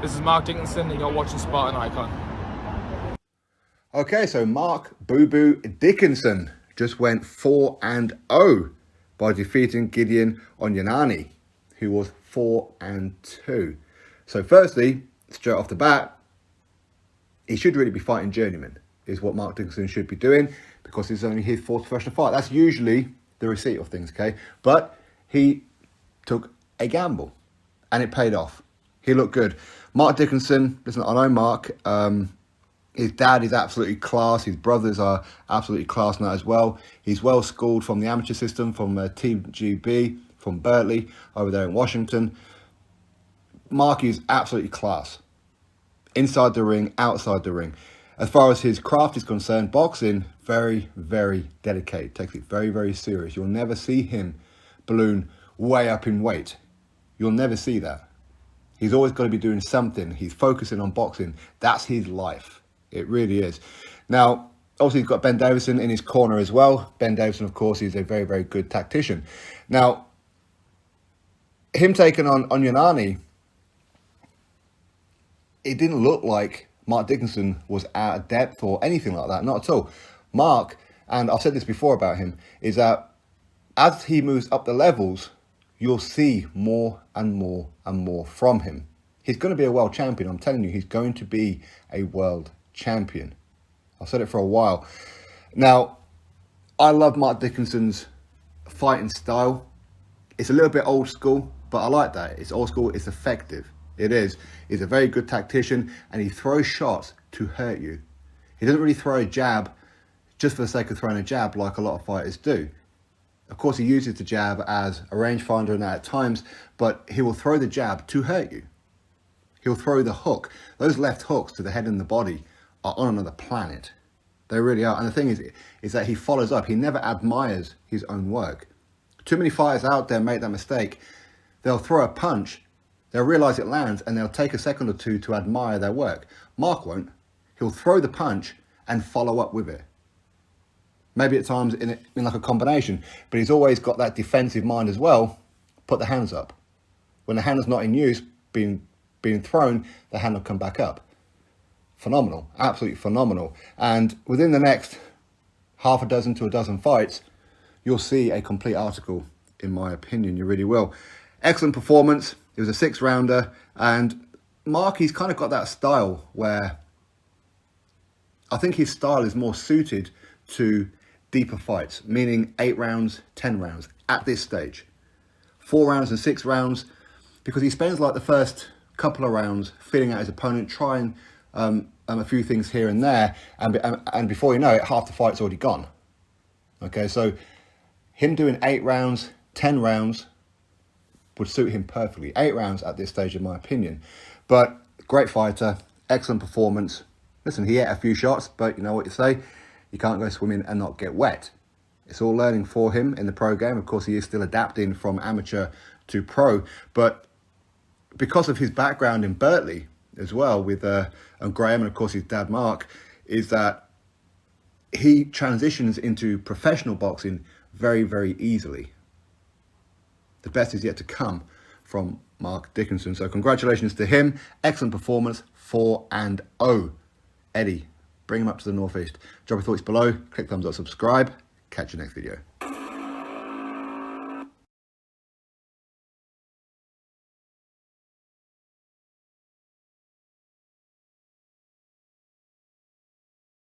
This is Mark Dickinson, and you're watching Spartan Icon. Okay, so Mark Boo Boo Dickinson just went 4-0 by defeating Gideon Onyenani, who was 4-2. So firstly, straight off the bat, he should really be fighting journeyman, is what Mark Dickinson should be doing, because it's only his fourth professional fight. That's usually the receipt of things, okay? But he took a gamble, and it paid off. He looked good. Mark Dickinson, listen, I know Mark. His dad is absolutely class. His brothers are absolutely class now as well. He's well schooled from the amateur system, from Team GB, from Berkeley, over there in Washington. Mark is absolutely class. Inside the ring, outside the ring. As far as his craft is concerned, boxing, very, very dedicated. Takes it very, very serious. You'll never see him balloon way up in weight. You'll never see that. He's always got to be doing something. He's focusing on boxing. That's his life. It really is. Now, obviously, he's got Ben Davison in his corner as well. Ben Davison, of course, is a very, very good tactician. Now, him taking on Onyenani, it didn't look like Mark Dickinson was out of depth or anything like that. Not at all. Mark, and I've said this before about him, is that as he moves up the levels, you'll see more and more and more from him. He's going to be a world champion. I'm telling you, he's going to be a world champion. I've said it for a while. Now, I love Mark Dickinson's fighting style. It's a little bit old school, but I like that. It's old school, it's effective. It is. He's a very good tactician, and he throws shots to hurt you. He doesn't really throw a jab just for the sake of throwing a jab like a lot of fighters do. Of course, he uses the jab as a rangefinder and that at times, but he will throw the jab to hurt you. He'll throw the hook. Those left hooks to the head and the body are on another planet. They really are. And the thing is that he follows up. He never admires his own work. Too many fighters out there make that mistake. They'll throw a punch, they'll realise it lands, and they'll take a second or two to admire their work. Mark won't. He'll throw the punch and follow up with it. Maybe at times in like a combination, but he's always got that defensive mind as well. Put the hands up. When the hand is not in use, being thrown, the hand will come back up. Phenomenal, absolutely phenomenal. And within the next half a dozen to a dozen fights, you'll see a complete article, in my opinion. You really will. Excellent performance. It was a 6-rounder, and Mark, he's kind of got that style where I think his style is more suited to deeper fights, meaning 8 rounds, 10 rounds at this stage. 4 rounds and 6 rounds, because he spends like the first couple of rounds feeling out his opponent, trying a few things here and there, and before you know it, half the fight's already gone. Okay, so him doing 8 rounds, 10 rounds would suit him perfectly. 8 rounds at this stage, in my opinion. But great fighter, excellent performance. Listen, he ate a few shots, but you know what you say, you can't go swimming and not get wet. It's all learning for him in the pro game. Of course, he is still adapting from amateur to pro, but because of his background in Berkeley as well, with Graham and of course his dad Mark, is that he transitions into professional boxing very, very easily. The best is yet to come from Mark Dickinson. So congratulations to him. Excellent performance, 4-0. Eddie, bring him up to the northeast. Drop your thoughts below. Click thumbs up, subscribe. Catch you next video.